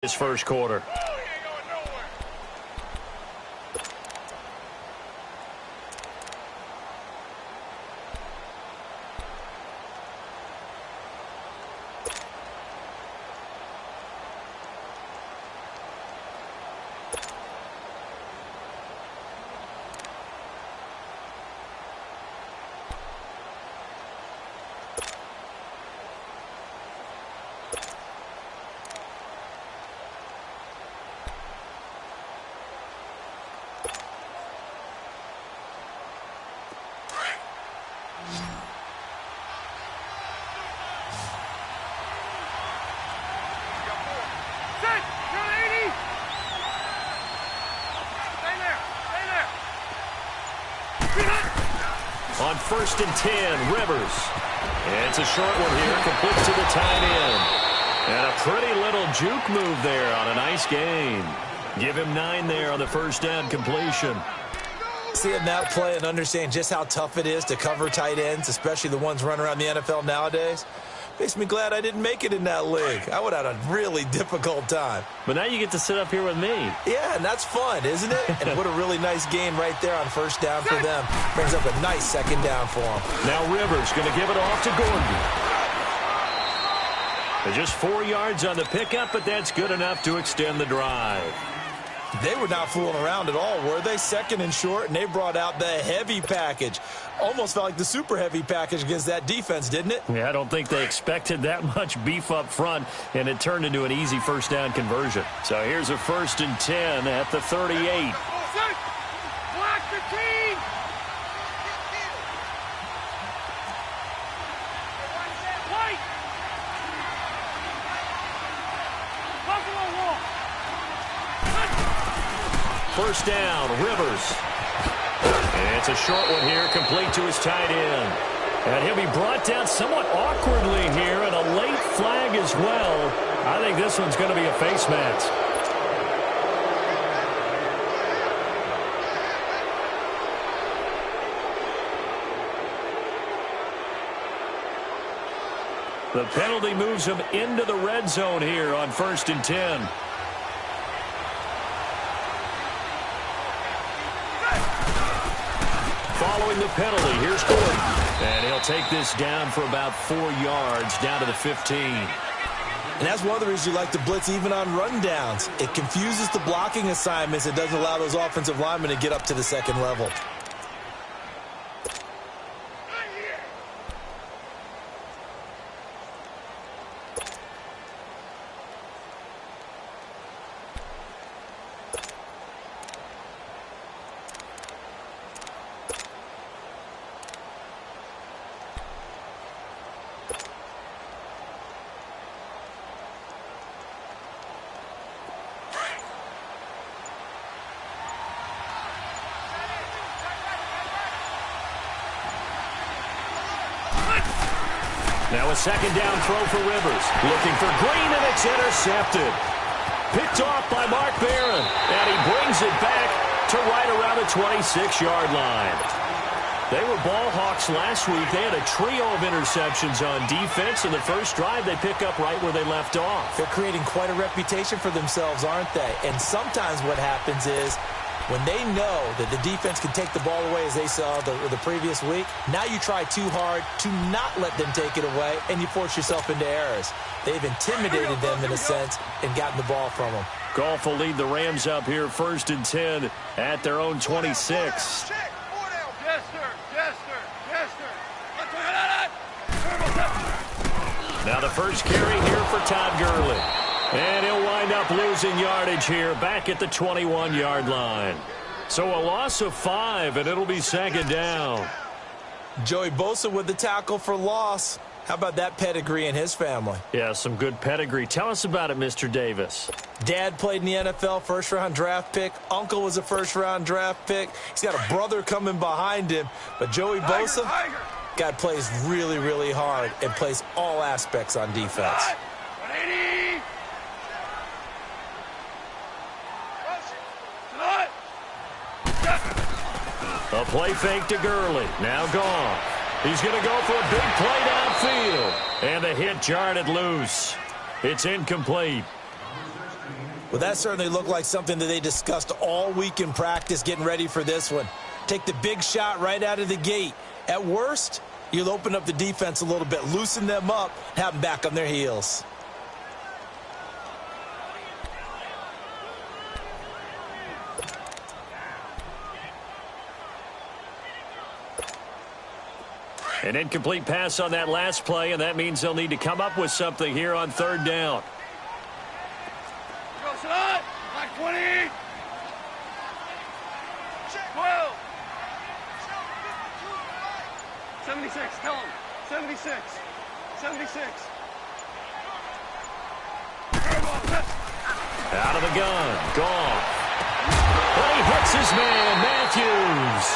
This first quarter. On 1st and 10, Rivers. And it's a short one here, completes to the tight end. And a pretty little juke move there on a nice gain. Give him 9 there on the first down completion. Seeing that play and understand just how tough it is to cover tight ends, especially the ones running around the NFL nowadays, makes me glad I didn't make it in that league. I would have had a really difficult time. But now you get to sit up here with me. Yeah, and that's fun, isn't it? And what a really nice gain right there on first down for them. Brings up a nice second down for them. Now Rivers going to give it off to Gordon. Just 4 yards on the pickup, but that's good enough to extend the drive. They were not fooling around at all, were they? 2nd and short, and they brought out the heavy package. Almost felt like the super heavy package against that defense, didn't it? Yeah, I don't think they expected that much beef up front, and it turned into an easy first down conversion. So here's a 1st and 10 at the 38. Block the team! White! Buffalo Wall! First down, Rivers. And it's a short one here, complete to his tight end. And he'll be brought down somewhat awkwardly here, and a late flag as well. I think this one's going to be a face mask. The penalty moves him into the red zone here on 1st and 10. Following the penalty, here's Gordon. And he'll take this down for about 4 yards, down to the 15. And that's one of the reasons you like to blitz even on rundowns. It confuses the blocking assignments. It doesn't allow those offensive linemen to get up to the second level. Now a second down throw for Rivers. Looking for Green, and it's intercepted. Picked off by Mark Barron. And he brings it back to right around the 26-yard line. They were ball hawks last week. They had a trio of interceptions on defense. In the first drive, they pick up right where they left off. They're creating quite a reputation for themselves, aren't they? And sometimes what happens is, when they know that the defense can take the ball away, as they saw the previous week, now you try too hard to not let them take it away, and you force yourself into errors. They've intimidated them in a sense and gotten the ball from them. Goff will lead the Rams up here 1st and 10 at their own 26. Now the first carry here for Todd Gurley. And he'll wind up losing yardage here back at the 21-yard line. So a loss of 5, and it'll be 2nd down. Joey Bosa with the tackle for loss. How about that pedigree in his family? Yeah, some good pedigree. Tell us about it, Mr. Davis. Dad played in the NFL, first-round draft pick. Uncle was a first-round draft pick. He's got a brother coming behind him. But Joey Bosa, guy plays really, really hard and plays all aspects on defense. A play fake to Gurley. Now gone. He's going to go for a big play downfield. And the hit jarred it loose. It's incomplete. Well, that certainly looked like something that they discussed all week in practice getting ready for this one. Take the big shot right out of the gate. At worst, you'll open up the defense a little bit, loosen them up, have them back on their heels. An incomplete pass on that last play, and that means they'll need to come up with something here on third down. Go, son! Like 20! 12! 76, tell him. 76. 76. Out of the gun. Gone. But he hits his man, Matthews.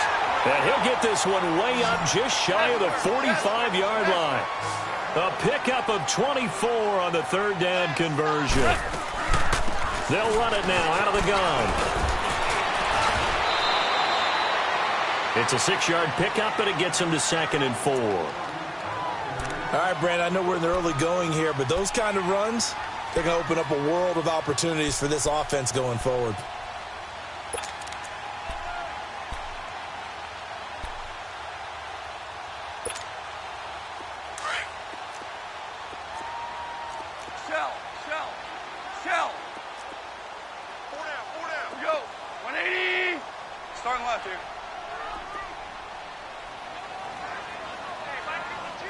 And he'll get this one way up just shy of the 45-yard line. A pickup of 24 on the third down conversion. They'll run it now out of the gun. It's a 6-yard pickup, and it gets him to 2nd and 4. All right, Brandon, I know we're in the early going here, but those kind of runs, they're going to open up a world of opportunities for this offense going forward. Shell. 4 down. We go. 180. Starting left here. Hey, 552.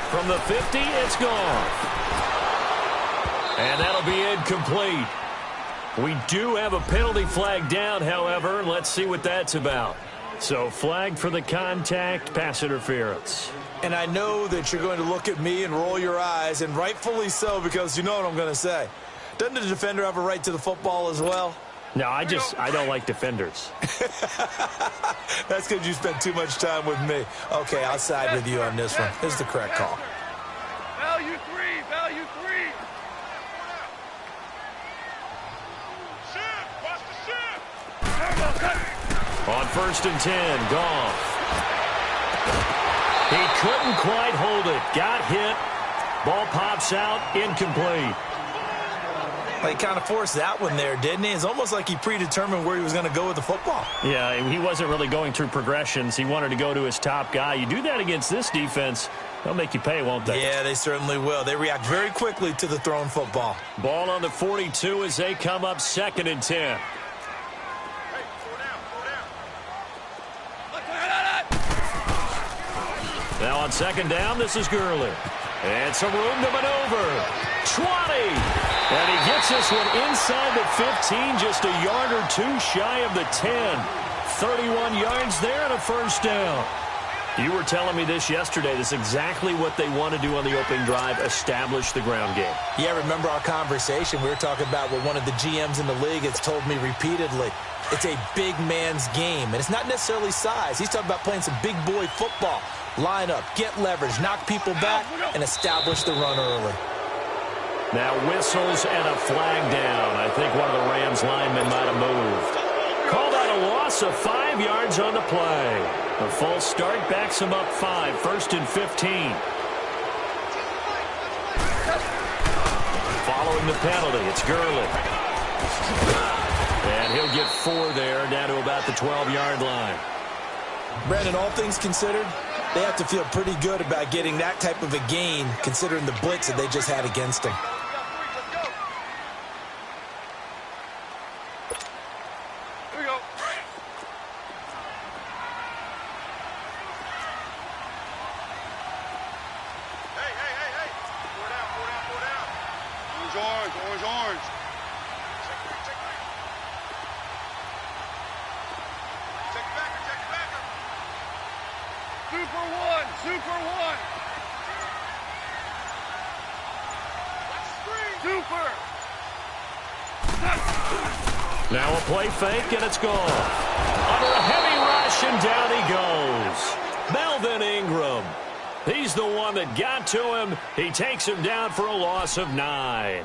From the 50, it's gone. And that'll be incomplete. We do have a penalty flag down, however. Let's see what that's about. So flag for the contact, pass interference. And I know that you're going to look at me and roll your eyes, and rightfully so, because you know what I'm going to say. Doesn't the defender have a right to the football as well? No, I don't like defenders. That's because you spent too much time with me. Okay, I'll side with you on this one. This is the correct call. Value 3. Watch the shift. On 1st and 10, Goff. He couldn't quite hold it. Got hit. Ball pops out. Incomplete. He kind of forced that one there, didn't he? It's almost like he predetermined where he was going to go with the football. Yeah, he wasn't really going through progressions. He wanted to go to his top guy. You do that against this defense, they'll make you pay, won't they? Yeah, they certainly will. They react very quickly to the thrown football. Ball on the 42 as they come up 2nd and 10. Now on 2nd down, this is Gurley. And some room to maneuver. 20. And he gets this one inside the 15, just a yard or two shy of the 10. 31 yards there and a 1st down. You were telling me this yesterday. This is exactly what they want to do on the opening drive, establish the ground game. Yeah, remember our conversation? We were talking about what one of the GMs in the league has told me repeatedly. It's a big man's game, and it's not necessarily size. He's talking about playing some big boy football. Line up, get leverage, knock people back, and establish the run early. Now whistles and a flag down. I think one of the Rams linemen might have moved. Called out a loss of 5 yards on the play. A false start backs him up 5, 1st and 15. Following the penalty, it's Gurley. And he'll get 4 there, down to about the 12-yard line. Brandon, all things considered, they have to feel pretty good about getting that type of a gain, considering the blitz that they just had against them. Here we go. Hey. 4 down. Orange. Super one. Super. Now a play fake, and it's gone. Under a heavy rush, and down he goes. Melvin Ingram. He's the one that got to him. He takes him down for a loss of 9.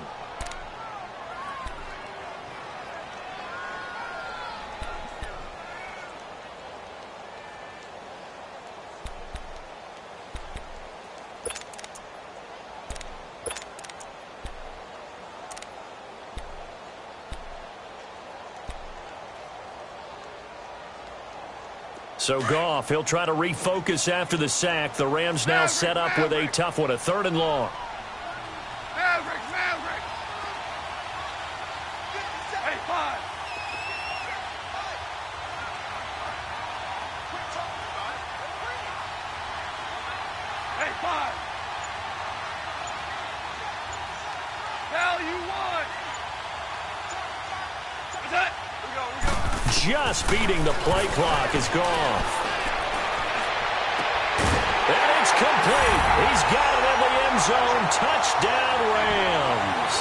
So Goff, he'll try to refocus after the sack. The Rams now set up with a tough one, a 3rd and long. Maverick! Hey, 5. Hey, 5. Hell, you won. What's that? We go. Just beating the play clock is Goff. And it's complete. He's got it in the end zone. Touchdown, Rams.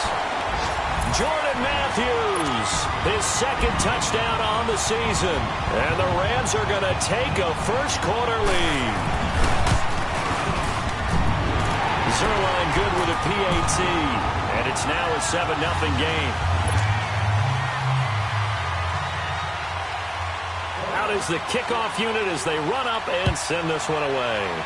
Jordan Matthews, his 2nd touchdown on the season. And the Rams are going to take a first-quarter lead. Zerline good with a PAT. And it's now a 7-0 game. Out is the kickoff unit as they run up and send this one away.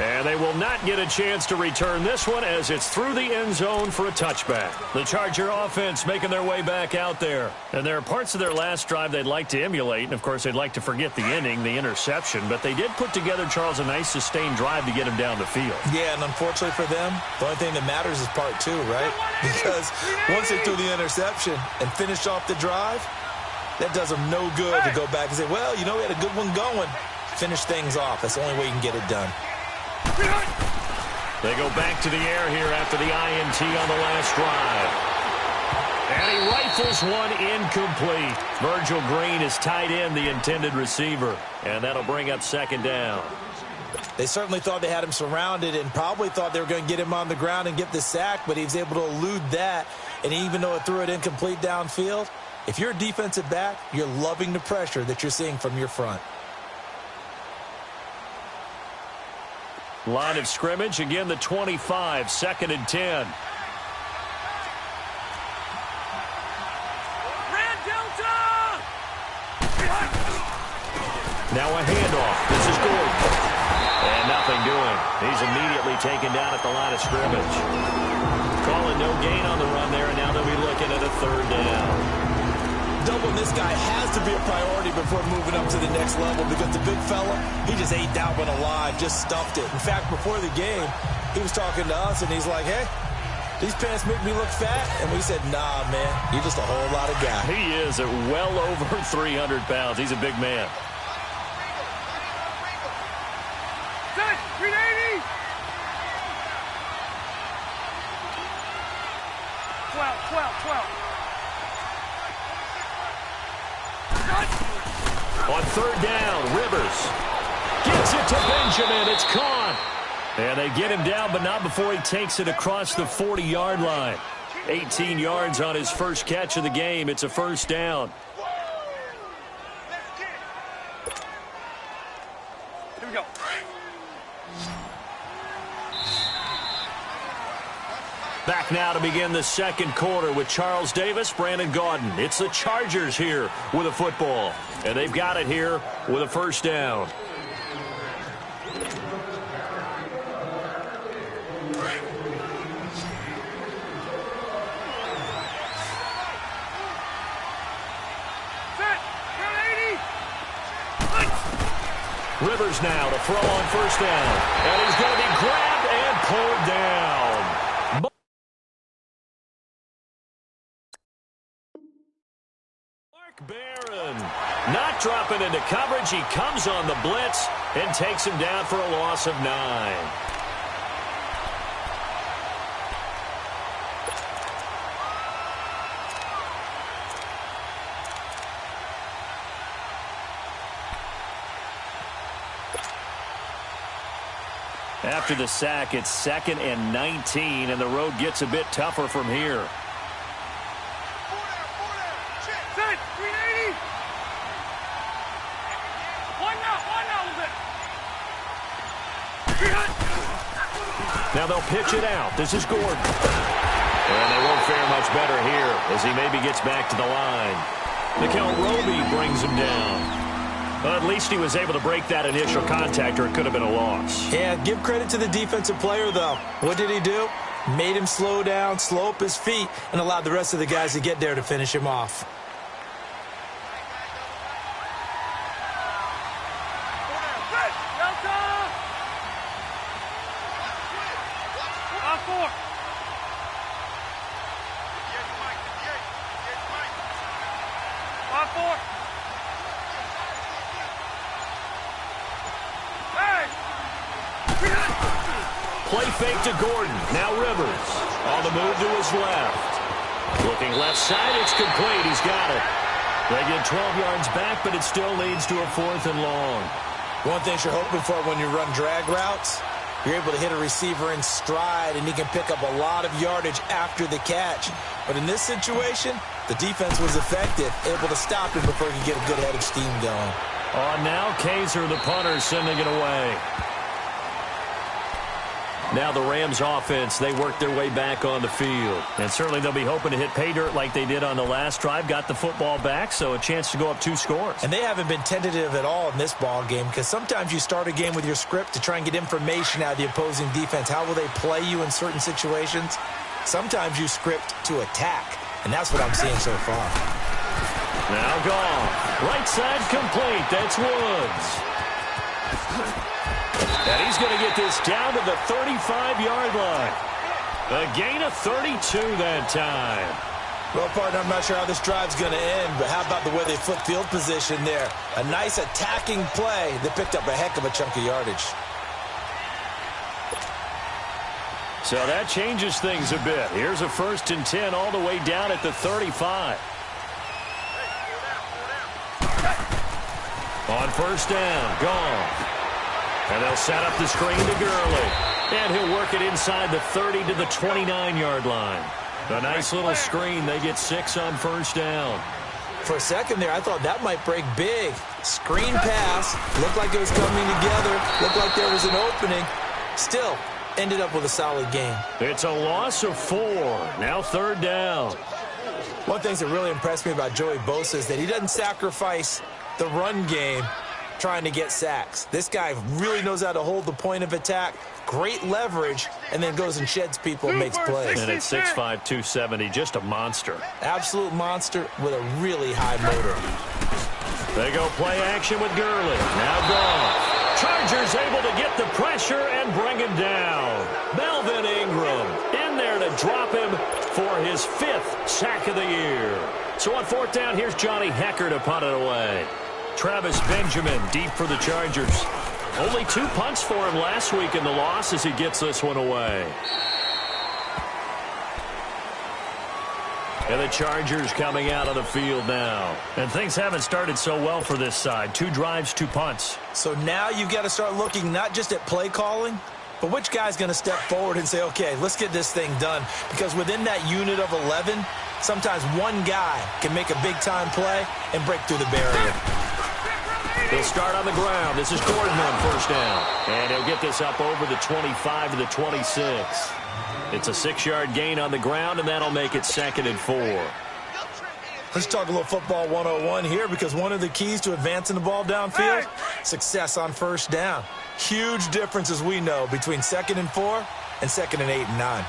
And they will not get a chance to return this one as it's through the end zone for a touchback. The Charger offense making their way back out there. And there are parts of their last drive they'd like to emulate. And, of course, they'd like to forget the inning, the interception. But they did put together, Charles, a nice sustained drive to get him down the field. Yeah, and unfortunately for them, the only thing that matters is part 2, right? Because once they threw the interception and finished off the drive, that does them no good to go back and say, well, you know, we had a good one going. Finish things off. That's the only way you can get it done. They go back to the air here after the INT on the last drive. And he rifles one incomplete. Virgil Green is tied in, the intended receiver. And that'll bring up 2nd down. They certainly thought they had him surrounded and probably thought they were going to get him on the ground and get the sack, but he was able to elude that. And even though it threw it incomplete downfield, if you're a defensive back, you're loving the pressure that you're seeing from your front. Line of scrimmage, again the 25, 2nd and 10. Red Delta! Now a handoff. This is Gordon. And nothing doing. He's immediately taken down at the line of scrimmage. Calling no gain on the run there, and now they'll be looking at a 3rd down. Doubling this guy has to be a priority before moving up to the next level because the big fella, he just ate that one alive, just stuffed it. In fact, before the game, he was talking to us, and he's like, hey, these pants make me look fat. And we said, nah, man, you're just a whole lot of guy. He is at well over 300 pounds. He's a big man. Set! 380! 12. On 3rd down, Rivers gets it to Benjamin. It's caught. And they get him down, but not before he takes it across the 40-yard line. 18 yards on his first catch of the game. It's a 1st down. Here we go. Back now to begin the 2nd quarter with Charles Davis, Brandon Gaudin. It's the Chargers here with a football. And they've got it here with a 1st down. Set! 180! Rivers now to throw on 1st down. And he's going to be grabbed and pulled down. Barron not dropping into coverage. He comes on the blitz and takes him down for a loss of 9. After the sack, it's 2nd and 19, and the road gets a bit tougher from here. Set! 380! One now, Now they'll pitch it out. This is Gordon. And they won't fare much better here as he maybe gets back to the line. Mikel Roby brings him down. Well, at least he was able to break that initial contact, or it could have been a loss. Yeah, give credit to the defensive player, though. What did he do? Made him slow down, slow up his feet, and allowed the rest of the guys to get there to finish him off. 4. Play fake to Gordon. Now Rivers on the move to his left. Looking left side, it's complete. He's got it. They get 12 yards back, but it still leads to a 4th and long. One thing you're hoping for when you run drag routes, you're able to hit a receiver in stride, and he can pick up a lot of yardage after the catch. But in this situation, the defense was effective, able to stop him before he could get a good head of steam going. On now, Kaiser, the punter, sending it away. Now the Rams offense, they work their way back on the field. And certainly they'll be hoping to hit pay dirt like they did on the last drive. Got the football back, so a chance to go up 2 scores. And they haven't been tentative at all in this ball game, because sometimes you start a game with your script to try and get information out of the opposing defense. How will they play you in certain situations? Sometimes you script to attack, and that's what I'm seeing so far. Now gone. Right side complete. That's Woods. And he's going to get this down to the 35-yard line. A gain of 32 that time. Well, partner, I'm not sure how this drive's going to end, but how about the way they flip field position there? A nice attacking play that picked up a heck of a chunk of yardage. So that changes things a bit. Here's a 1st and 10 all the way down at the 35. On 1st down, gone. And they'll set up the screen to Gurley. And he'll work it inside the 30 to the 29-yard line. A nice little screen. They get 6 on 1st down. For a second there, I thought that might break big. Screen pass. Looked like it was coming together. Looked like there was an opening. Still, ended up with a solid game. It's a loss of 4. Now 3rd down. One of the things that really impressed me about Joey Bosa is that he doesn't sacrifice the run game trying to get sacks. This guy really knows how to hold the point of attack, great leverage, and then goes and sheds people and makes plays. And at 6'5", 270, just a monster. Absolute monster with a really high motor. They go play action with Gurley. Now gone. Chargers able to get the pressure and bring him down. Melvin Ingram in there to drop him for his 5th sack of the year. So on 4th down, here's Johnny Hecker to punt it away. Travis Benjamin deep for the Chargers. Only 2 punts for him last week in the loss as he gets this one away. And the Chargers coming out on the field now. And things haven't started so well for this side. 2 drives, 2 punts. So now you've got to start looking not just at play calling, but which guy's going to step forward and say, okay, let's get this thing done. Because within that unit of 11, sometimes one guy can make a big-time play and break through the barrier. He'll start on the ground. This is Gordon on 1st down. And he'll get this up over the 25 to the 26. It's a 6-yard gain on the ground, and that'll make it 2nd and 4. Let's talk a little football 101 here, because one of the keys to advancing the ball downfield, success on 1st down. Huge difference, as we know, between 2nd and 4 and 2nd and 8 and 9.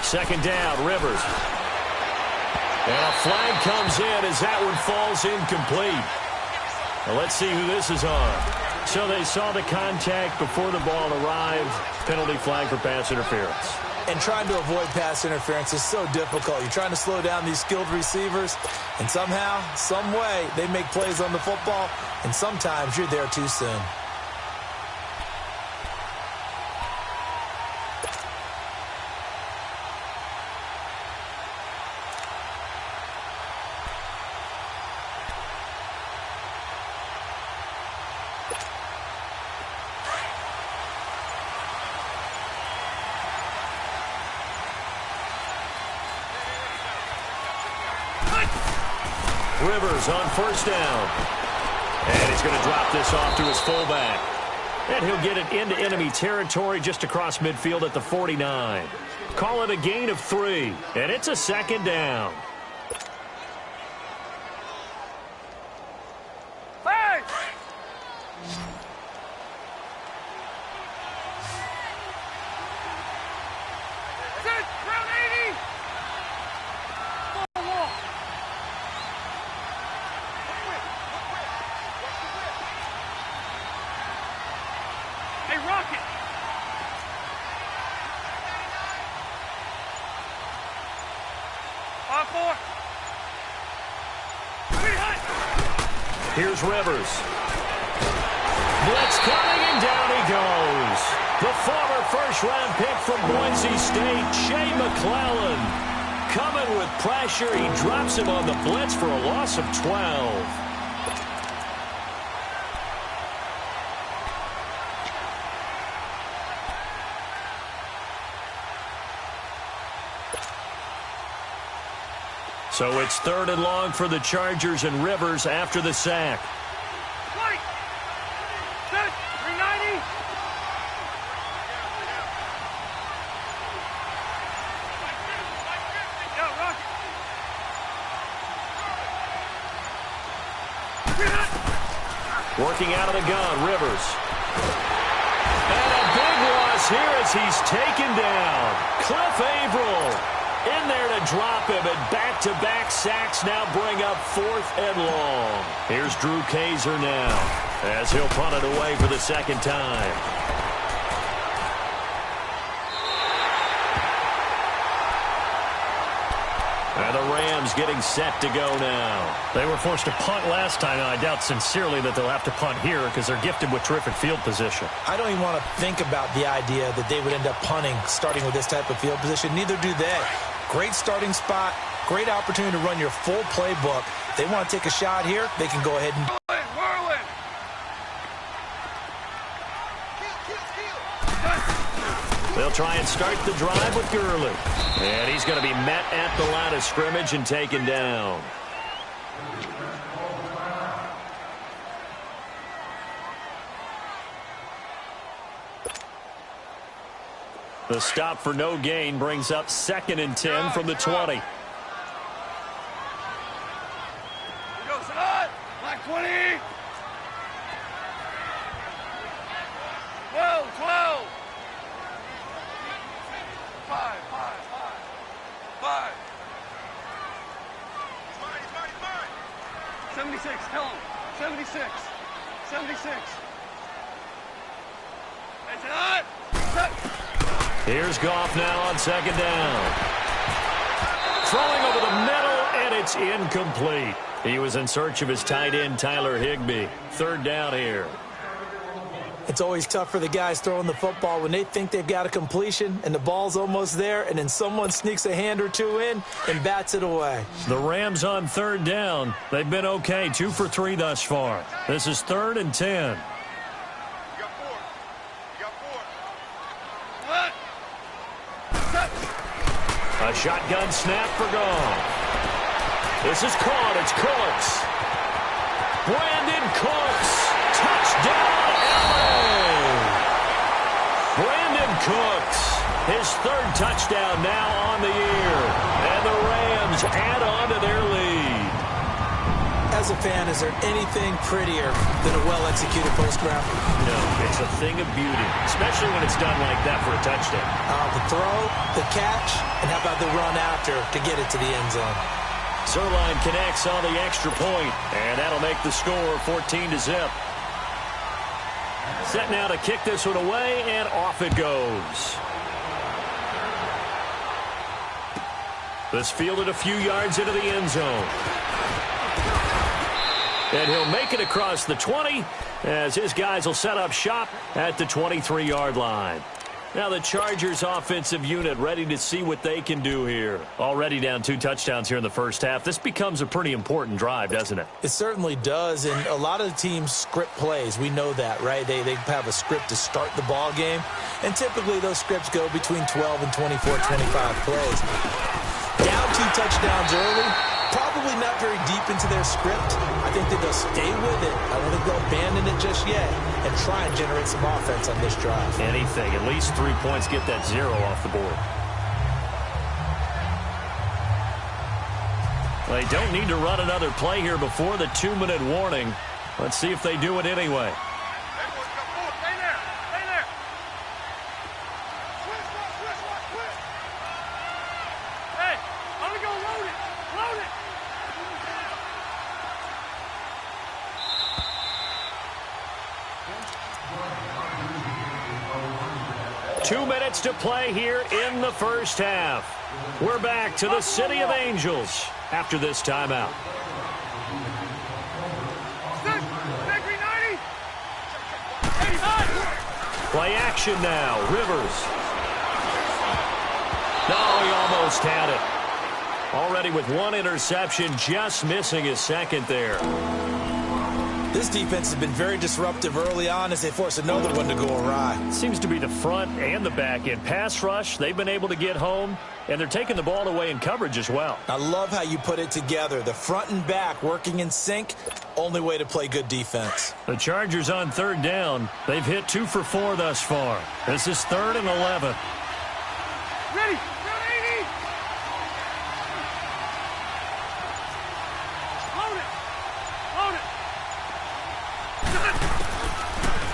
Second down, Rivers. And a flag comes in as that one falls incomplete. Well, let's see who this is on. So they saw the contact before the ball arrived. Penalty flag for pass interference. And trying to avoid pass interference is so difficult. You're trying to slow down these skilled receivers, and somehow, some way, they make plays on the football, and sometimes you're there too soon. Rivers on 1st down. And he's going to drop this off to his fullback. And he'll get it into enemy territory just across midfield at the 49. Call it a gain of 3. And it's a 2nd down. Set, Here's Rivers. Blitz coming, and down he goes. The former first-round pick from Boise State, Shea McClellan. Coming with pressure, he drops him on the blitz for a loss of 12. So it's 3rd and long for the Chargers, and Rivers after the sack. Right. Set. 390. Yeah, rock. Working out of the gun, Rivers. And a big loss here as he's taken down. Cliff Averill in there to drop him, and back-to-back sacks now bring up 4th and long. Here's Drew Kaiser now as he'll punt it away for the second time. And the Rams getting set to go now. They were forced to punt last time, and I doubt sincerely that they'll have to punt here because they're gifted with terrific field position. I don't even want to think about the idea that they would end up punting starting with this type of field position. Neither do they. Great starting spot, great opportunity to run your full playbook. If they want to take a shot here, they can go ahead and... Whirling. They'll try and start the drive with Gurley. And he's going to be met at the line of scrimmage and taken down. The stop for no gain brings up 2nd and 10 from the 20. Go, Sadat. Black 20. 12. 5. 76. Tell him. 76. 76. Hey, Sadat. Set. Here's Goff now on 2nd down. Throwing over the middle, and it's incomplete. He was in search of his tight end, Tyler Higbee. 3rd down here. It's always tough for the guys throwing the football when they think they've got a completion and the ball's almost there, and then someone sneaks a hand or two in and bats it away. The Rams on 3rd down. They've been okay, 2 for 3 thus far. This is 3rd and 10. A shotgun snap for Goff. This is caught. It's Cooks. Brandon Cooks. Touchdown, LA. Brandon Cooks. His 3rd touchdown now on the year. And the Rams add on to their lead. As a fan, is there anything prettier than a well-executed post-route? No, it's a thing of beauty, especially when it's done like that for a touchdown. The throw, the catch, and how about the run after to get it to the end zone? Zerline connects on the extra point, and that'll make the score 14-0. Set now to kick this one away, and off it goes. This fielded a few yards into the end zone. And he'll make it across the 20 as his guys will set up shop at the 23-yard line. Now the Chargers offensive unit ready to see what they can do here. Already down 2 touchdowns here in the first half. This becomes a pretty important drive, doesn't it? It certainly does, and a lot of the teams script plays. We know that, right? They have a script to start the ball game, and typically those scripts go between 12 and 24, 25 plays. Down 2 touchdowns early. Probably not very deep into their script. I think that they'll stay with it. I don't think they'll abandon it just yet and try and generate some offense on this drive. Anything. At least 3 points. Get that 0 off the board. They don't need to run another play here before the 2-minute warning. Let's see if they do it anyway. Stay there. Stay there. Hey, I'm going to go load it. Load it. 2 minutes to play here in the first half. We're back to the City of Angels after this timeout. Set. Play action now. Rivers. No, he almost had it. Already with one interception, just missing his second there. This defense has been very disruptive early on as they force another one to go awry. Seems to be the front and the back end. Pass rush, they've been able to get home, and they're taking the ball away in coverage as well. I love how you put it together. The front and back working in sync, only way to play good defense. The Chargers on third down. They've hit 2 for 4 thus far. This is 3rd and 11. Ready.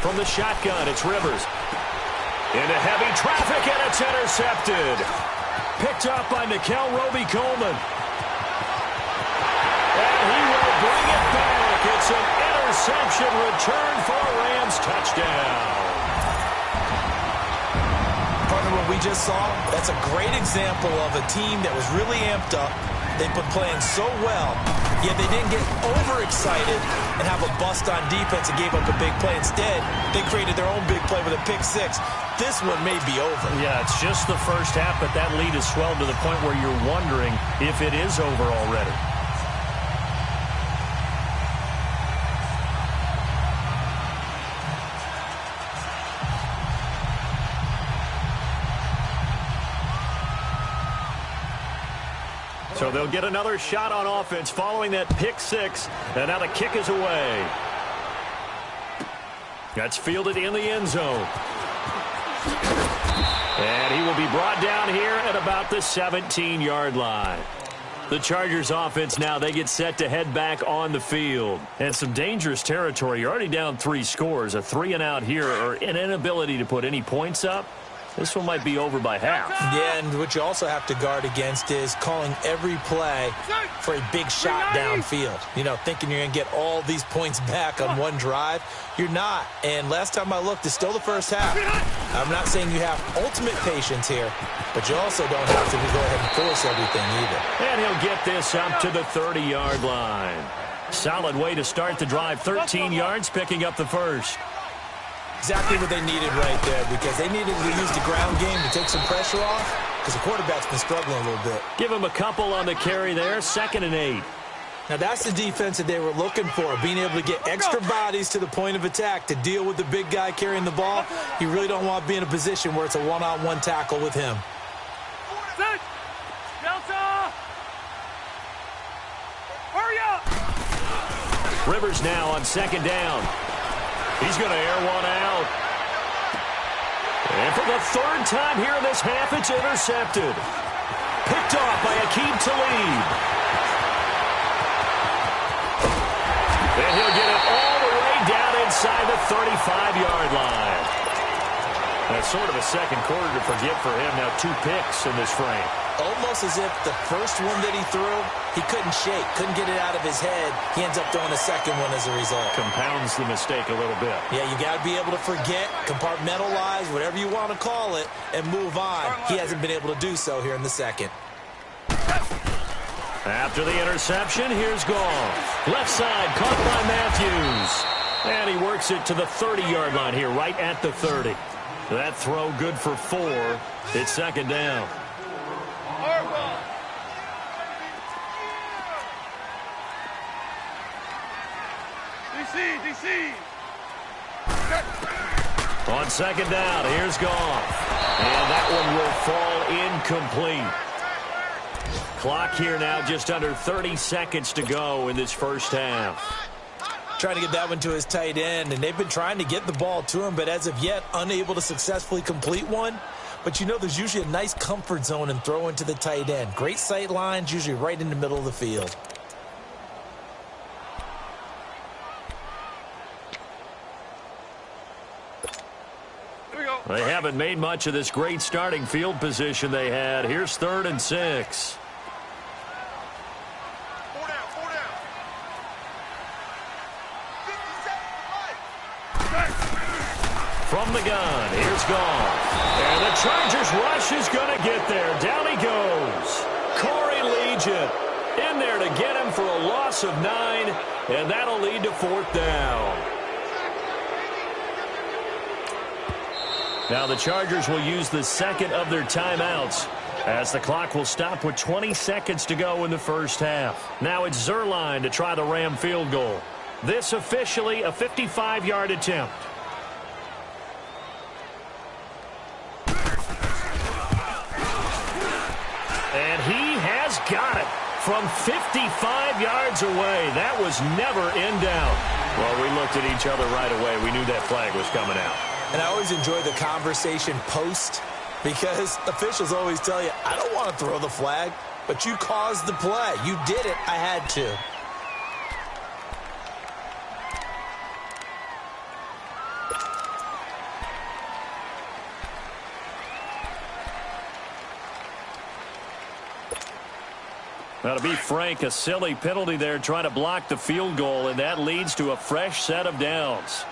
From the shotgun, it's Rivers. Into heavy traffic, and it's intercepted. Picked up by Nickel Roby-Coleman. And he will bring it back. It's an interception return for a Rams touchdown. Partner, what we just saw, that's a great example of a team that was really amped up. They've been playing so well, yet they didn't get overexcited and have a bust on defense and gave up a big play. Instead, they created their own big play with a pick six. This one may be over. Yeah, it's just the first half, but that lead has swelled to the point where you're wondering if it is over already. So they'll get another shot on offense following that pick six, and now the kick is away. That's fielded in the end zone. And he will be brought down here at about the 17-yard line. The Chargers offense now, they get set to head back on the field. And some dangerous territory. You're already down 3 scores. A 3-and-out here, or an inability to put any points up. This one might be over by half. Yeah, and what you also have to guard against is calling every play for a big shot downfield. You know, thinking you're going to get all these points back on one drive. You're not. And last time I looked, it's still the first half. I'm not saying you have ultimate patience here, but you also don't have to go ahead and force everything either. And he'll get this up to the 30-yard line. Solid way to start the drive. 13 yards, picking up the first. Exactly what they needed right there, because they needed to use the ground game to take some pressure off, because the quarterback's been struggling a little bit. Give him a couple on the carry there, 2nd and 8. Now that's the defense that they were looking for, being able to get extra bodies to the point of attack to deal with the big guy carrying the ball. You really don't want to be in a position where it's a one-on-one tackle with him. Set. Delta. Hurry up. Rivers now on 2nd down. He's going to air one out. And for the 3rd time here in this half, it's intercepted. Picked off by Aqib Talib. And he'll get it all the way down inside the 35-yard line. That's sort of a second quarter to forget for him. Now 2 picks in this frame. Almost as if the first one that he threw, he couldn't shake, couldn't get it out of his head. He ends up throwing a second one as a result. Compounds the mistake a little bit. Yeah, you got to be able to forget, compartmentalize, whatever you want to call it, and move on. He hasn't been able to do so here in the second. After the interception, here's Gall. Left side, caught by Matthews. And he works it to the 30-yard line here, right at the 30. That throw good for 4. It's 2nd down. DC. On 2nd down, here's Goff. And that one will fall incomplete. Clock here now, just under 30 seconds to go in this first half. Trying to get that one to his tight end, and they've been trying to get the ball to him, but as of yet, unable to successfully complete one. But you know, there's usually a nice comfort zone in throwing to the tight end. Great sight lines, usually right in the middle of the field. They haven't made much of this great starting field position they had. Here's 3rd and 6. From the gun, here's Goff. And the Chargers rush is going to get there. Down he goes. Corey Legion in there to get him for a loss of 9, and that'll lead to 4th down. Now the Chargers will use the second of their timeouts as the clock will stop with 20 seconds to go in the first half. Now it's Zerline to try the Ram field goal. This officially a 55-yard attempt. And he has got it from 55 yards away. That was never in doubt. Well, we looked at each other right away. We knew that flag was coming out. And I always enjoy the conversation post because officials always tell you, I don't want to throw the flag, but you caused the play. You did it. I had to. Now, to be frank, a silly penalty there trying to block the field goal, and that leads to a fresh set of downs.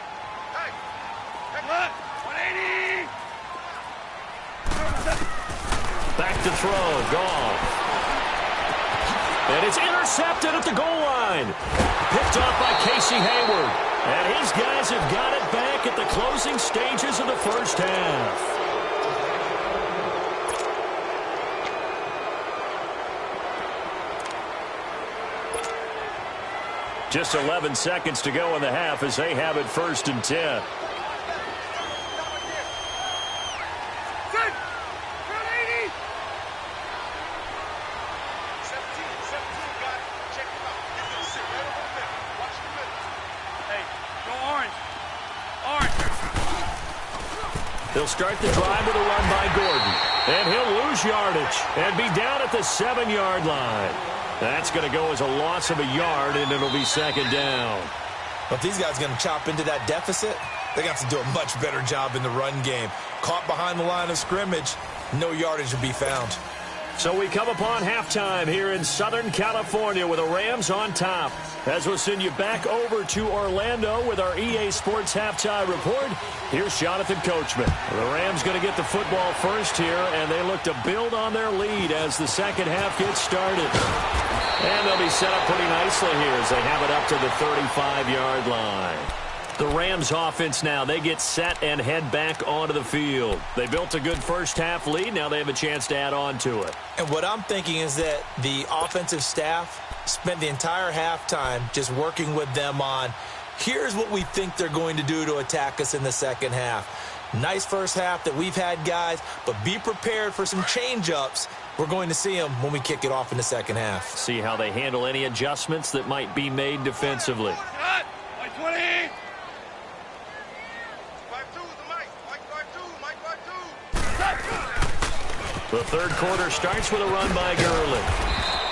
Back to throw, Goff. And it's intercepted at the goal line. Picked off by Casey Hayward. And his guys have got it back at the closing stages of the first half. Just 11 seconds to go in the half as they have it 1st and 10. They'll start the drive with a run by Gordon. And he'll lose yardage and be down at the 7-yard line. That's going to go as a loss of a yard, and it'll be 2nd down. Well, if these guys are going to chop into that deficit, they're going to have to do a much better job in the run game. Caught behind the line of scrimmage, no yardage will be found. So we come upon halftime here in Southern California with the Rams on top. As we'll send you back over to Orlando with our EA Sports Halftime Report, here's Jonathan Coachman. The Rams going to get the football first here, and they look to build on their lead as the second half gets started. And they'll be set up pretty nicely here as they have it up to the 35-yard line. The Rams offense now, they get set and head back onto the field. They built a good first half lead. Now they have a chance to add on to it. And what I'm thinking is that the offensive staff spent the entire halftime just working with them on, here's what we think they're going to do to attack us in the second half. Nice first half that we've had, guys, but be prepared for some change-ups. We're going to see them when we kick it off in the second half. See how they handle any adjustments that might be made defensively. The third quarter starts with a run by Gurley.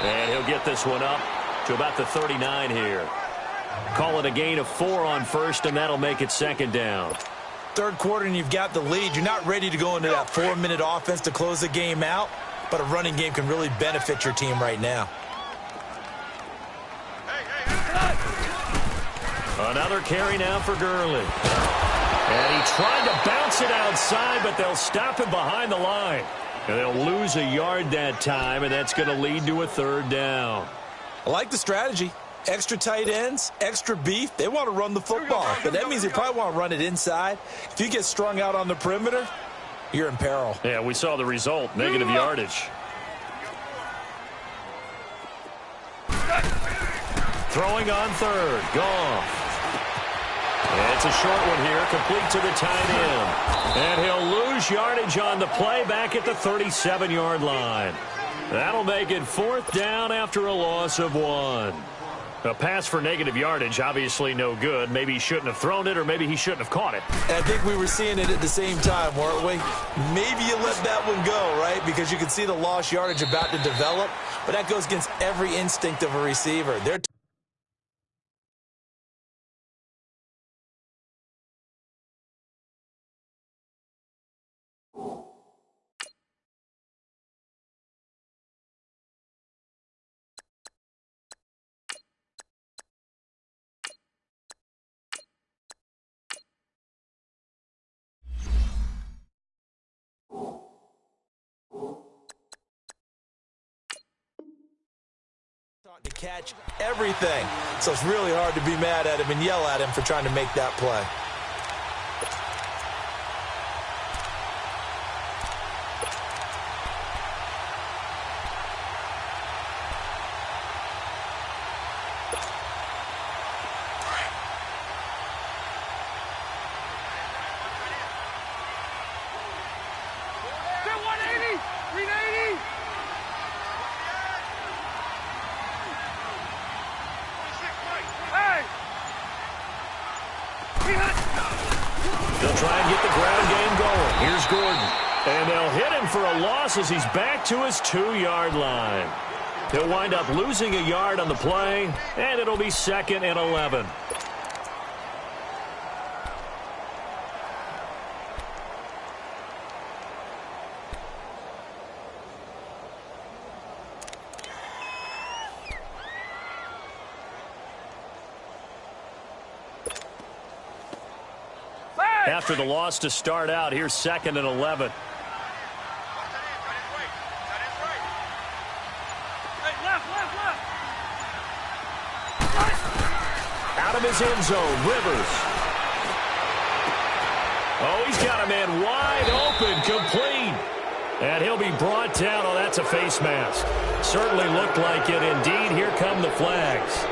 And he'll get this one up to about the 39 here. Call it a gain of 4 on first, and that'll make it 2nd down. Third quarter, and you've got the lead. You're not ready to go into that 4-minute offense to close the game out, but a running game can really benefit your team right now. Another carry now for Gurley. And he tried to bounce it outside, but they'll stop him behind the line. And they'll lose a yard that time, and that's going to lead to a 3rd down. I like the strategy. Extra tight ends, extra beef. They want to run the football, but that means they probably want to run it inside. If you get strung out on the perimeter, you're in peril. Yeah, we saw the result, negative yardage. Throwing on 3rd, Goff. And it's a short one here, complete to the tight end. And he'll lose yardage on the play back at the 37-yard line. That'll make it 4th down after a loss of 1. A pass for negative yardage, obviously no good. Maybe he shouldn't have thrown it, or maybe he shouldn't have caught it. And I think we were seeing it at the same time, weren't we? Maybe you let that one go, right? Because you can see the lost yardage about to develop. But that goes against every instinct of a receiver. They're to catch everything. So it's really hard to be mad at him and yell at him for trying to make that play. 380. Hey. They'll try and get the ground game going. Here's Gordon. And they'll hit him for a loss as he's back to his 2-yard line. He'll wind up losing a yard on the play, and it'll be 2nd and 11. After the loss to start out, here's 2nd and 11. Out of his end zone, Rivers. Oh, he's got a man wide open, complete. And he'll be brought down. Oh, that's a face mask. Certainly looked like it. Indeed, here come the flags.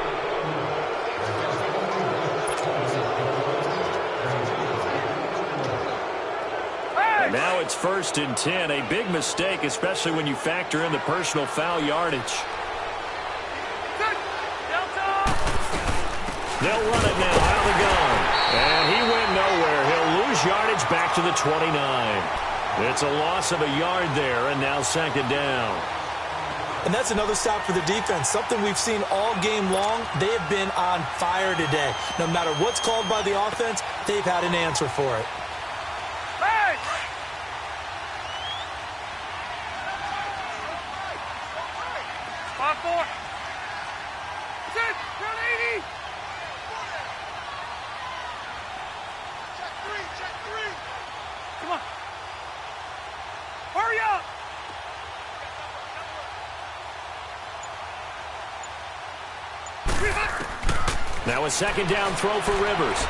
Now it's 1st and 10. A big mistake, especially when you factor in the personal foul yardage. They'll run it now out of the gun. And he went nowhere. He'll lose yardage back to the 29. It's a loss of a yard there, and now 2nd down. And that's another stop for the defense, something we've seen all game long. They have been on fire today. No matter what's called by the offense, they've had an answer for it. Now a 2nd down throw for Rivers.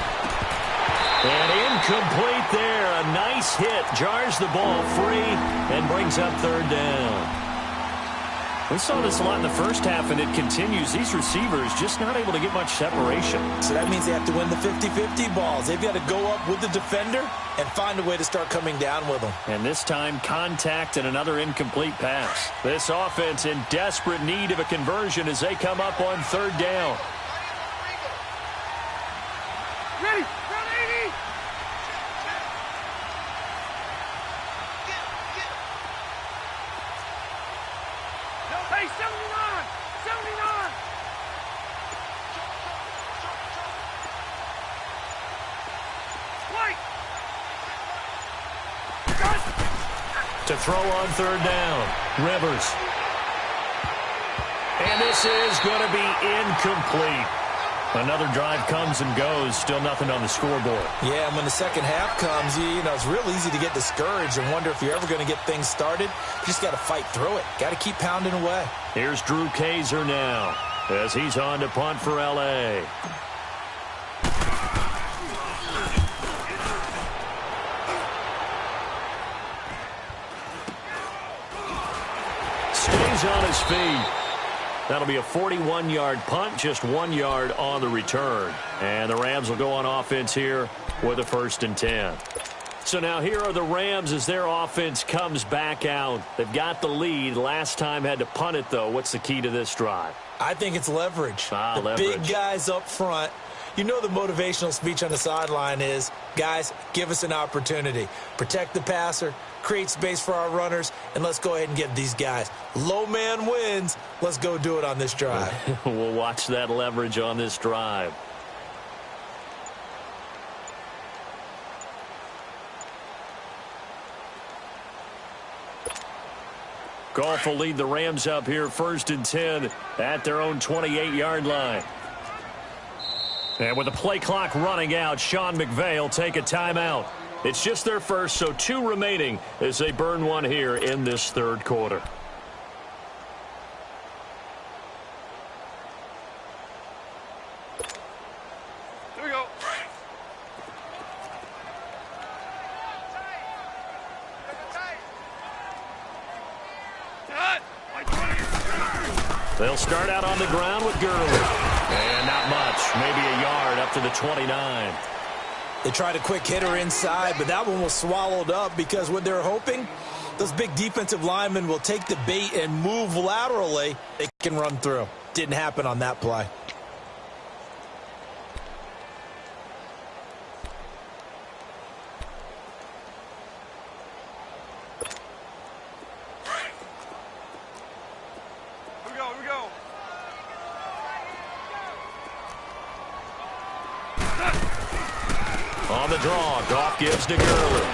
And incomplete there. A nice hit. Jars the ball free and brings up 3rd down. We saw this a lot in the first half, and it continues. These receivers just not able to get much separation. So that means they have to win the 50-50 balls. They've got to go up with the defender and find a way to start coming down with them. And this time, contact and another incomplete pass. This offense in desperate need of a conversion as they come up on 3rd down. Ready, 180. Hey, 79, 79. Wait. To throw on 3rd down, Rivers. And this is going to be incomplete. Another drive comes and goes. Still nothing on the scoreboard. Yeah, and when the second half comes, you know, it's real easy to get discouraged and wonder if you're ever going to get things started. You just got to fight through it. Got to keep pounding away. Here's Drew Kaiser now as he's on to punt for L.A. Stays on his feet. That'll be a 41-yard punt, just 1 yard on the return. And the Rams will go on offense here with a 1st and 10. So now here are the Rams as their offense comes back out. They've got the lead. Last time had to punt it, though. What's the key to this drive? I think it's leverage. Leverage. Big guys up front. You know the motivational speech on the sideline is, guys, give us an opportunity. Protect the passer, create space for our runners, and let's go ahead and get these guys. Low man wins. Let's go do it on this drive. We'll watch that leverage on this drive. Goff will lead the Rams up here 1st and 10 at their own 28-yard line. And with the play clock running out, Sean McVay will take a timeout. It's just their first, so 2 remaining as they burn one here in this 3rd quarter. Here we go. They'll start out on the ground with Gurley. And not much, maybe a yard up to the 29. They tried a quick hitter inside, but that one was swallowed up because what they're hoping Those big defensive linemen will take the bait and move laterally. They can run through. Didn't happen on that play. Here we go. On the draw, Goff gives to Gurley.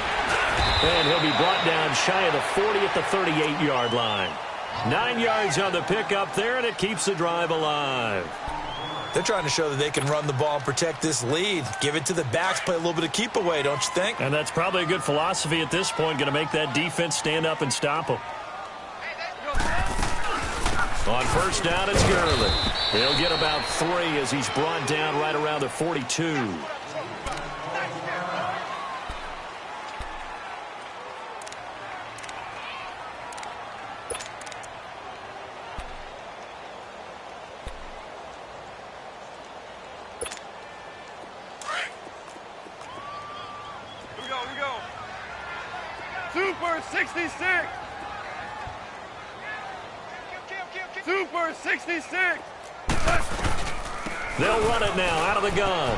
And he'll be brought down shy of the 40 at the 38-yard line. 9 yards on the pickup there, and it keeps the drive alive. They're trying to show that they can run the ball and protect this lead. Give it to the backs, play a little bit of keep away, don't you think? And that's probably a good philosophy at this point, going to make that defense stand up and stop them. On first down, it's Gurley. He'll get about 3 as he's brought down right around the 42. Super 66. Super 66. They'll run it now out of the gun.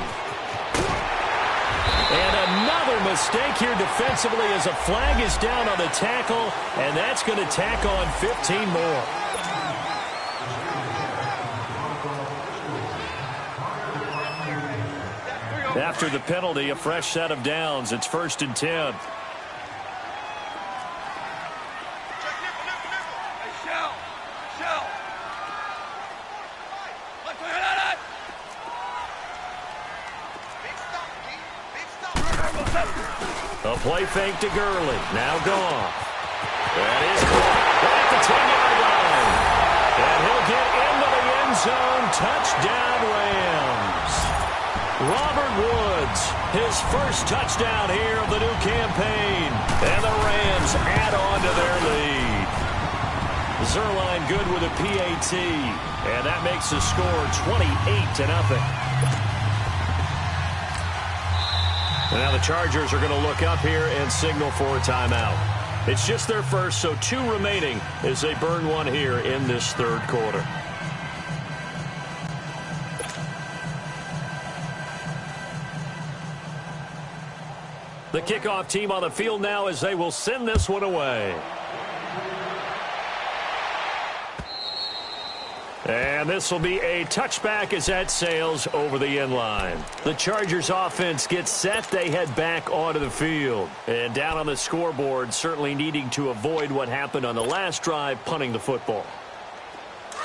And another mistake here defensively as a flag is down on the tackle, and that's going to tack on 15 more. After the penalty, a fresh set of downs. It's 1st and 10. A play fake to Gurley. Now Goff. That is caught right at the 10-yard line. And he'll get into the end zone. Touchdown, Rams. Robert Woods, his first touchdown here of the new campaign. And the Rams add on to their lead. Zerline good with a PAT. And that makes the score 28-0. And now the Chargers are going to look up here and signal for a timeout. It's just their first, so 2 remaining as they burn one here in this third quarter. The kickoff team on the field now as they will send this one away. And this will be a touchback as that sails over the end line. The Chargers offense gets set. They head back onto the field. And down on the scoreboard, certainly needing to avoid what happened on the last drive, punting the football.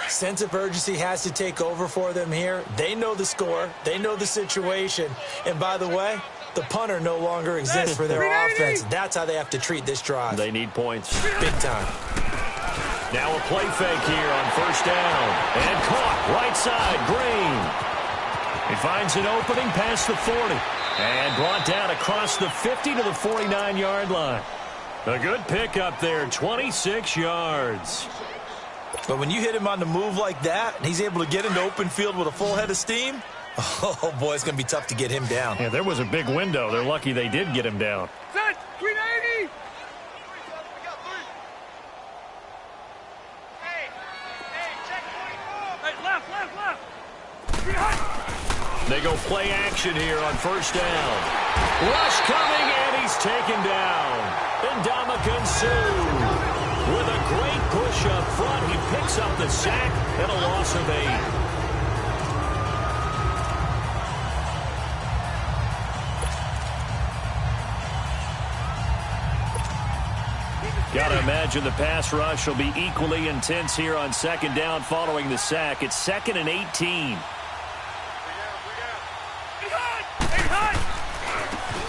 Sense of urgency has to take over for them here. They know the score. They know the situation. And by the way, the punter no longer exists for their offense. That's how they have to treat this drive. They need points. Big time. Now a play fake here on first down. And caught right side, Green. He finds an opening past the 40. And brought down across the 50 to the 49-yard line. A good pickup there, 26 yards. But when you hit him on the move like that, and he's able to get into open field with a full head of steam, oh, boy, it's going to be tough to get him down. Yeah, there was a big window. They're lucky they did get him down. Set. 380. They go play action here on first down. Rush coming, and he's taken down. Ndamukong Suh with a great push up front. He picks up the sack and a loss of 8. Got to imagine the pass rush will be equally intense here on second down following the sack. It's 2nd and 18.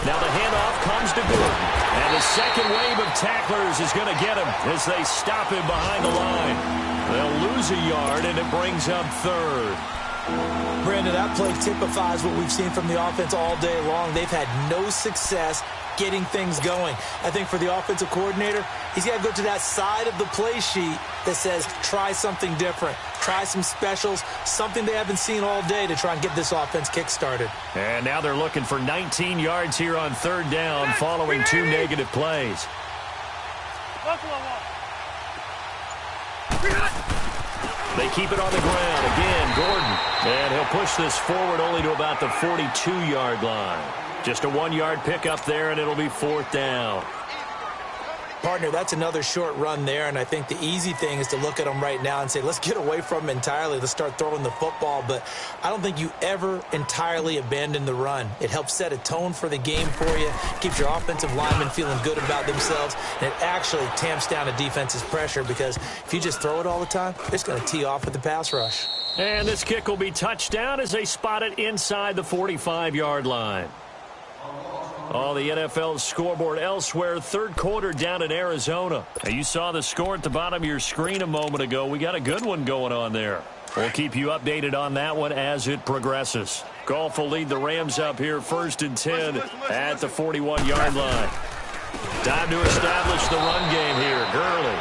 Now the handoff comes to Gordon. And the second wave of tacklers is going to get him as they stop him behind the line. They'll lose a yard, and it brings up 3rd. Brandon, that play typifies what we've seen from the offense all day long. They've had no success getting things going. I think for the offensive coordinator, he's got to go to that side of the play sheet that says try something different. Try some specials, something they haven't seen all day to try and get this offense kick-started. And now they're looking for 19 yards here on 3rd down following 2 negative plays. Buffalo wall. They keep it on the ground. Again, Gordon. And he'll push this forward only to about the 42-yard line. Just a 1-yard pickup there, and it'll be 4th down. Partner, that's another short run there, and I think the easy thing is to look at them right now and say, let's get away from them entirely. Let's start throwing the football, but I don't think you ever entirely abandon the run. It helps set a tone for the game for you, keeps your offensive linemen feeling good about themselves, and it actually tamps down a defense's pressure because if you just throw it all the time, it's going to tee off with the pass rush. And this kick will be touchdown as they spot it inside the 45-yard line. On the NFL scoreboard elsewhere, third quarter down in Arizona. Now, you saw the score at the bottom of your screen a moment ago. We got a good one going on there. We'll keep you updated on that one as it progresses. Goff will lead the Rams up here 1st and 10 at the 41-yard line. Time to establish the run game here. Gurley.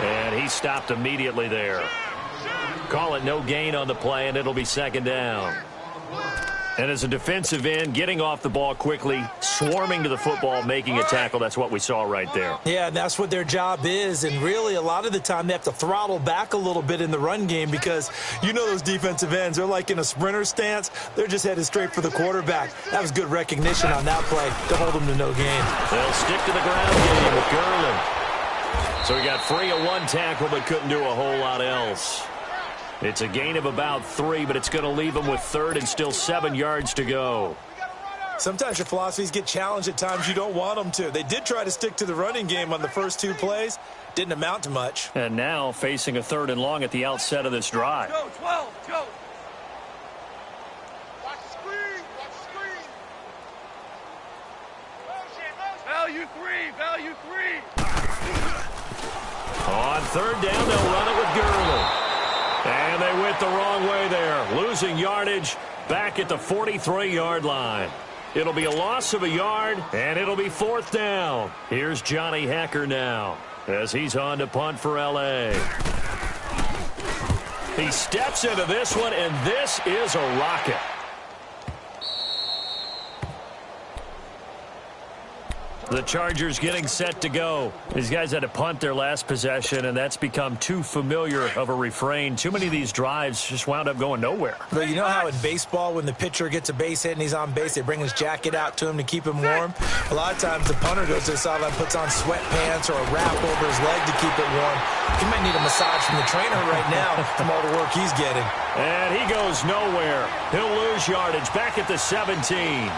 And he stopped immediately there. Call it no gain on the play, and it'll be 2nd down. And as a defensive end, getting off the ball quickly, swarming to the football, making a tackle, that's what we saw right there. Yeah, that's what their job is, and really a lot of the time they have to throttle back a little bit in the run game because you know those defensive ends, they're like in a sprinter stance. They're just headed straight for the quarterback. That was good recognition on that play to hold them to no gain. They'll stick to the ground game with Gurley. So he got free of 1 tackle but couldn't do a whole lot else. It's a gain of about 3, but it's going to leave them with 3rd and still 7 yards to go. Sometimes your philosophies get challenged at times you don't want them to. They did try to stick to the running game on the first 2 plays. Didn't amount to much. And now facing a 3rd and long at the outset of this drive. Go, 12, go. Watch the screen, watch the screen. Value 3. On 3rd down, they'll run it with Gurley. And they went the wrong way there, losing yardage back at the 43-yard line. It'll be a loss of a yard, and it'll be 4th down. Here's Johnny Hecker now as he's on to punt for L.A. He steps into this one, and this is a rocket. The Chargers getting set to go. These guys had to punt their last possession, and that's become too familiar of a refrain. Too many of these drives just wound up going nowhere. But you know how in baseball, when the pitcher gets a base hit and he's on base, they bring his jacket out to him to keep him warm? A lot of times the punter goes to the sideline, puts on sweatpants or a wrap over his leg to keep it warm. He might need a massage from the trainer right now from all the work he's getting. And he goes nowhere. He'll lose yardage back at the 17.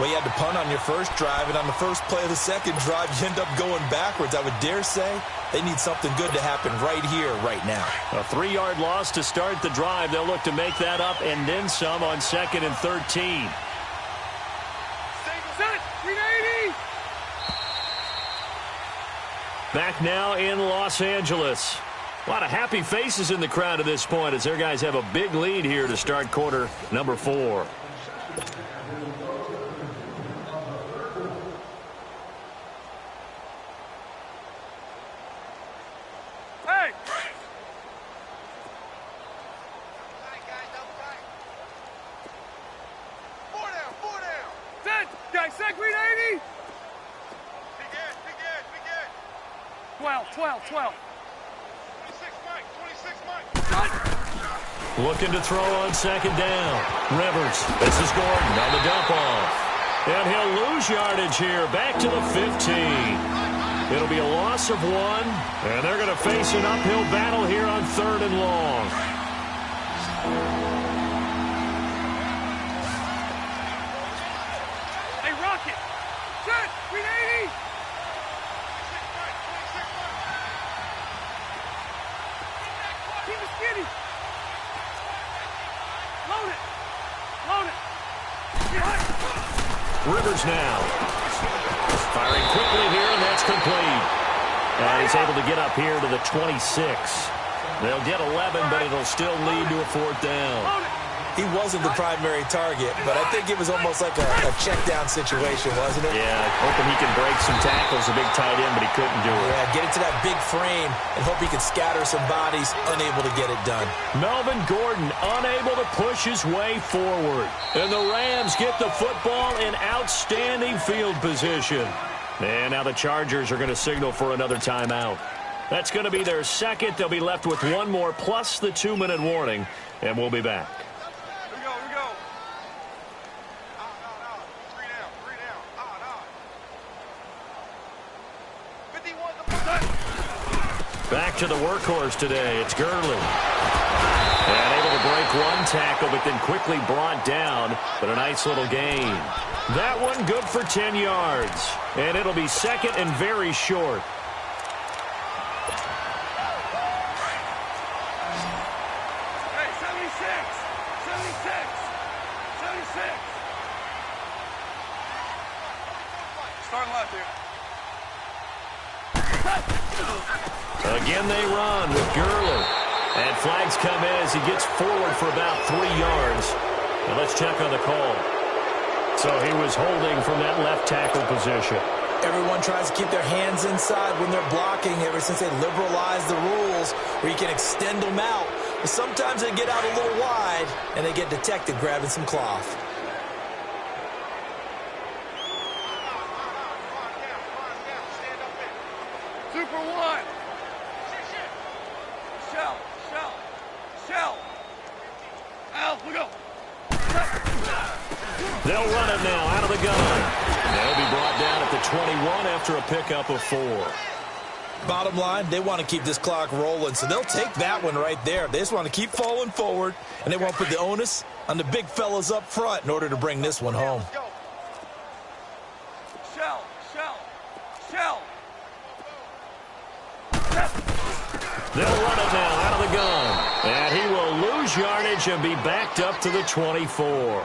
Well, you had to punt on your first drive, and on the first play of the second drive, you end up going backwards. I would dare say they need something good to happen right here, right now. A 3-yard loss to start the drive. They'll look to make that up and then some on 2nd and 13. Set, 380. Back now in Los Angeles. A lot of happy faces in the crowd at this point as their guys have a big lead here to start quarter number 4. Set, 380. 12. 26 Mike. Looking to throw on 2nd down. Rivers. This is Gordon on the dump off. And he'll lose yardage here. Back to the 15. It'll be a loss of 1. And they're going to face an uphill battle here on 3rd and long. Hey, Rocket. Set, 380. Keep it skinny. Load it. Rivers now. Firing quickly here, and that's complete. And he's able to get up here to the 26. They'll get 11, but it'll still lead to a 4th down. He wasn't the primary target, but I think it was almost like a check-down situation, wasn't it? Yeah, hoping he can break some tackles, a big tight end, but he couldn't do it. Yeah, get it to that big frame and hope he could scatter some bodies, unable to get it done. Melvin Gordon unable to push his way forward. And the Rams get the football in outstanding field position. And now the Chargers are going to signal for another timeout. That's going to be their second. They'll be left with one more plus the 2-minute warning, and we'll be back. Here we go. Three down. 51. Back to the workhorse today. It's Gurley. And able to break one tackle, but then quickly brought down. But a nice little gain. That one good for 10 yards. And it'll be second and very short. Hey, 76. Starting left here. Again they run with Gurley. And flags come in as he gets forward for about 3 yards. Now let's check on the call. So he was holding from that left tackle position. Everyone tries to keep their hands inside when they're blocking ever since they liberalized the rules where you can extend them out. But sometimes they get out a little wide and they get detected grabbing some cloth. Super one. Shell. Al, we go. They'll run it now out of the gun. They'll be brought down at the 21 after a pickup of 4. Bottom line, they want to keep this clock rolling, so they'll take that one right there. They just want to keep falling forward, and they won't put the onus on the big fellas up front in order to bring this one home. Shell. They'll run it now out of the gun. And he will lose yardage and be backed up to the 24.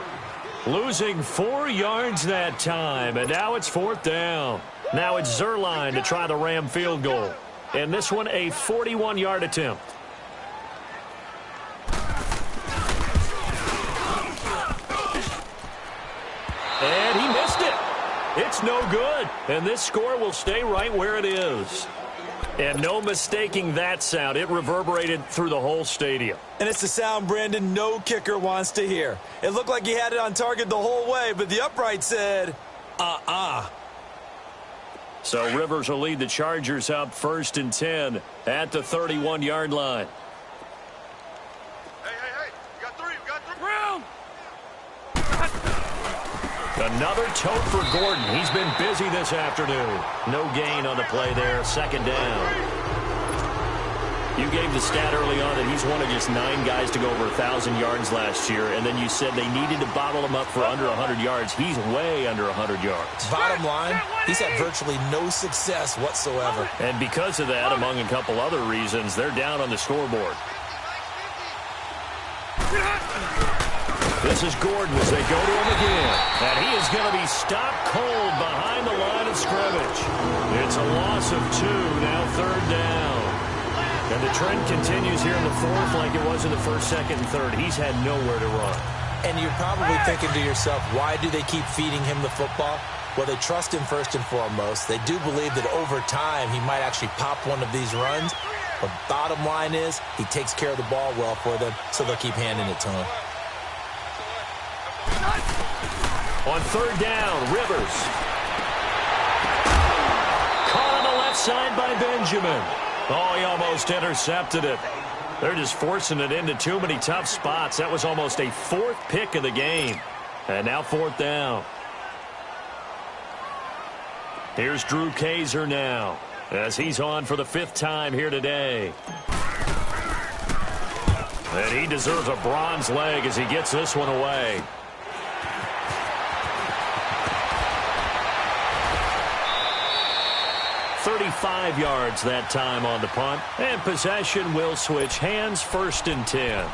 Losing 4 yards that time, and now it's 4th down. Now it's Zerline to try the Ram field goal. And this one a 41-yard attempt. And he missed it. It's no good. And this score will stay right where it is. And no mistaking that sound. It reverberated through the whole stadium. And it's the sound, Brandon, no kicker wants to hear. It looked like he had it on target the whole way, but the upright said, So Rivers will lead the Chargers up 1st and 10 at the 31-yard line. Hey. We got three. Round. Another tote for Gordon. He's been busy this afternoon. No gain on the play there. 2nd down. You gave the stat early on that he's one of just 9 guys to go over 1,000 yards last year, and then you said they needed to bottle him up for under 100 yards. He's way under 100 yards. Bottom line, he's had virtually no success whatsoever. And because of that, among a couple other reasons, they're down on the scoreboard. This is Gordon as they go to him again. And he is going to be stopped cold behind the line of scrimmage. It's a loss of 2, now 3rd down. And the trend continues here in the 4th like it was in the 1st, 2nd, and 3rd. He's had nowhere to run. And you're probably thinking to yourself, why do they keep feeding him the football? Well, they trust him first and foremost. They do believe that over time he might actually pop one of these runs. But bottom line is he takes care of the ball well for them, so they'll keep handing it to him. On 3rd down, Rivers. Caught on the left side by Benjamin. Oh, he almost intercepted it. They're just forcing it into too many tough spots. That was almost a 4th pick of the game. And now 4th down. Here's Drew Kaiser now as he's on for the 5th time here today. And he deserves a bronze leg as he gets this one away. 35 yards that time on the punt. And possession will switch hands, 1st and 10.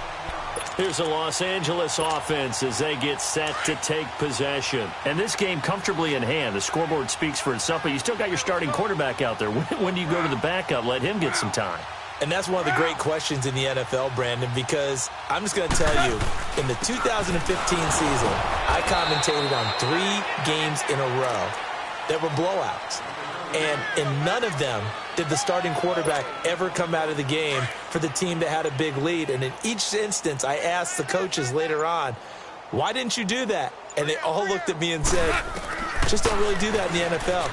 Here's the Los Angeles offense as they get set to take possession. And this game comfortably in hand. The scoreboard speaks for itself, but you still got your starting quarterback out there. When do you go to the backup? Let him get some time. And that's one of the great questions in the NFL, Brandon, because I'm just going to tell you, in the 2015 season, I commentated on 3 games in a row that were blowouts. And in none of them did the starting quarterback ever come out of the game for the team that had a big lead. And in each instance, I asked the coaches later on, why didn't you do that? And they all looked at me and said, Just don't really do that in the NFL.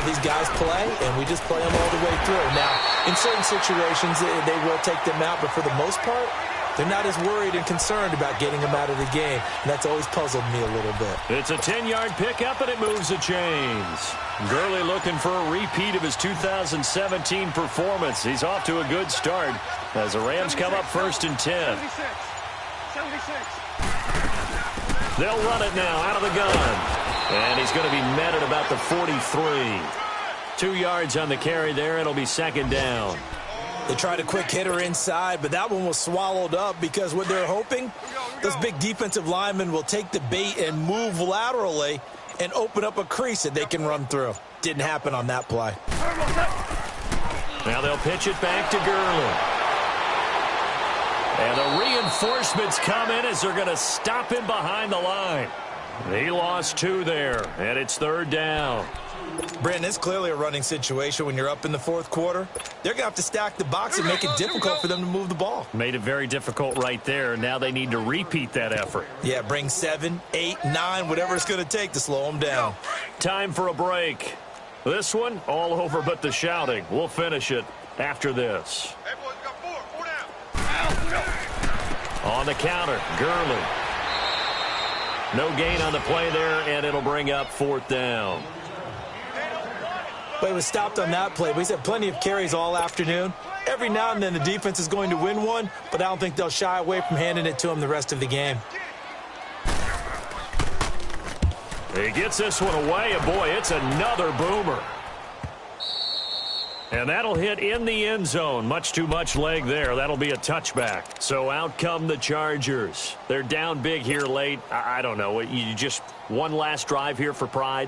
These guys play, and we just play them all the way through. Now, in certain situations, they will take them out, but for the most part, they're not as worried and concerned about getting them out of the game. And that's always puzzled me a little bit. It's a 10-yard pickup, and it moves the chains. Gurley looking for a repeat of his 2017 performance. He's off to a good start as the Rams come up 1st and 10. 76. They'll run it now out of the gun. And he's going to be met at about the 43. 2 yards on the carry there. It'll be 2nd down. They tried a quick hitter inside, but that one was swallowed up because what they're hoping, those big defensive linemen will take the bait and move laterally and open up a crease that they can run through. Didn't happen on that play. Now they'll pitch it back to Gurley. And the reinforcements come in as they're going to stop him behind the line. He lost 2 there, and it's 3rd down. Brandon, it's clearly a running situation when you're up in the 4th quarter. They're going to have to stack the box and make it difficult for them to move the ball. Made it very difficult right there. Now they need to repeat that effort. Yeah, bring 7, 8, 9, whatever it's going to take to slow them down. Time for a break. This one, all over but the shouting. We'll finish it after this. Hey, boys, we got 4 down. On the counter, Gurley. No gain on the play there, and it'll bring up 4th down. But it was stopped on that play. But he's had plenty of carries all afternoon. Every now and then the defense is going to win one, but I don't think they'll shy away from handing it to him the rest of the game. He gets this one away, and boy, it's another boomer. And that'll hit in the end zone. Much too much leg there. That'll be a touchback. So out come the Chargers. They're down big here late. I don't know. You just one last drive here for pride?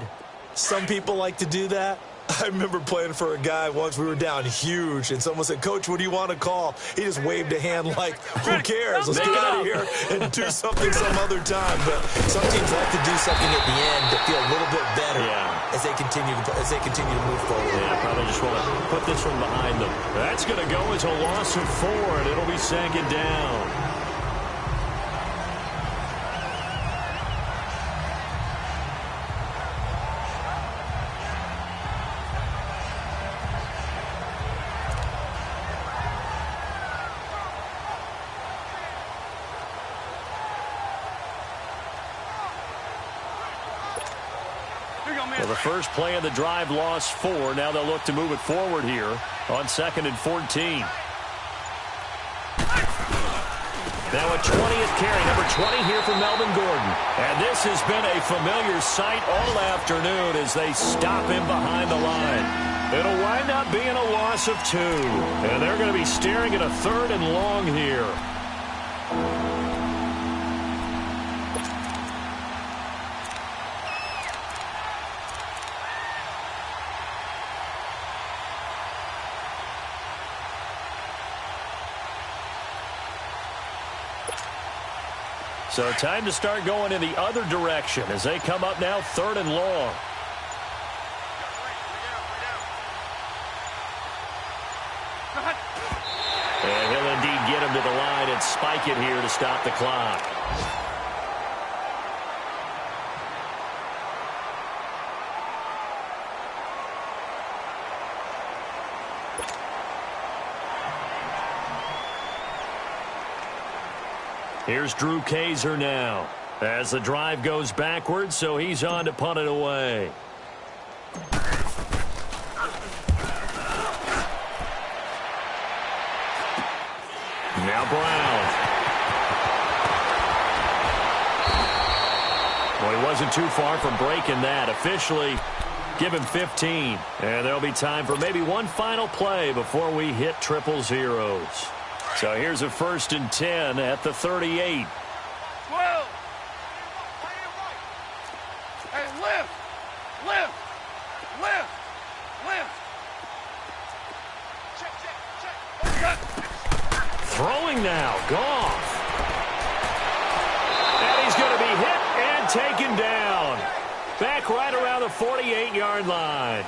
Some people like to do that. I remember playing for a guy once. We were down huge, and someone said, "Coach, what do you want to call?" He just waved a hand like, who cares? Let's get out of here and do something some other time. But some teams like to do something at the end to feel a little bit better as they continue to move forward. Yeah, probably just want to put this one behind them. That's going to go as a loss of 4, and it'll be 2nd down. Well, the first play of the drive lost 4. Now they'll look to move it forward here on 2nd and 14. Now a 20th carry, number 20 here for Melvin Gordon. And this has been a familiar sight all afternoon as they stop him behind the line. It'll wind up being a loss of 2. And they're going to be staring at a 3rd and long here. So time to start going in the other direction as they come up now 3rd and long. And he'll indeed get him to the line and spike it here to stop the clock. Here's Drew Kaiser now as the drive goes backwards, so he's on to punt it away. Now Brown. Well, he wasn't too far from breaking that. Officially, give him 15. And there'll be time for maybe one final play before we hit 000. So here's a 1st and 10 at the 38. 12. Hey, lift. Throwing now, Goff. And he's going to be hit and taken down. Back right around the 48-yard line.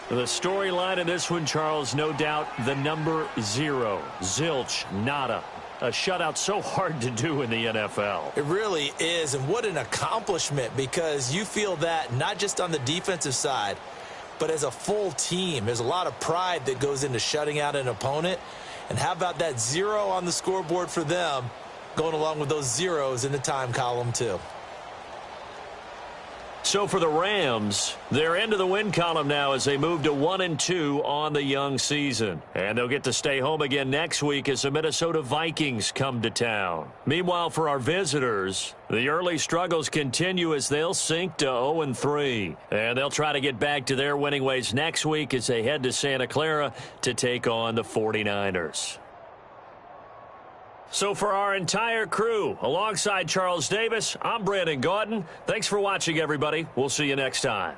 The storyline in this one, Charles, no doubt the number 0. Zilch, nada. A shutout so hard to do in the NFL. It really is, and what an accomplishment, because you feel that not just on the defensive side, but as a full team. There's a lot of pride that goes into shutting out an opponent. And how about that 0 on the scoreboard for them, going along with those zeros in the time column too. So for the Rams, they're into the win column now as they move to 1-2 on the young season. And they'll get to stay home again next week as the Minnesota Vikings come to town. Meanwhile, for our visitors, the early struggles continue as they'll sink to 0-3. And they'll try to get back to their winning ways next week as they head to Santa Clara to take on the 49ers. So for our entire crew, alongside Charles Davis, I'm Brandon Gaudin. Thanks for watching, everybody. We'll see you next time.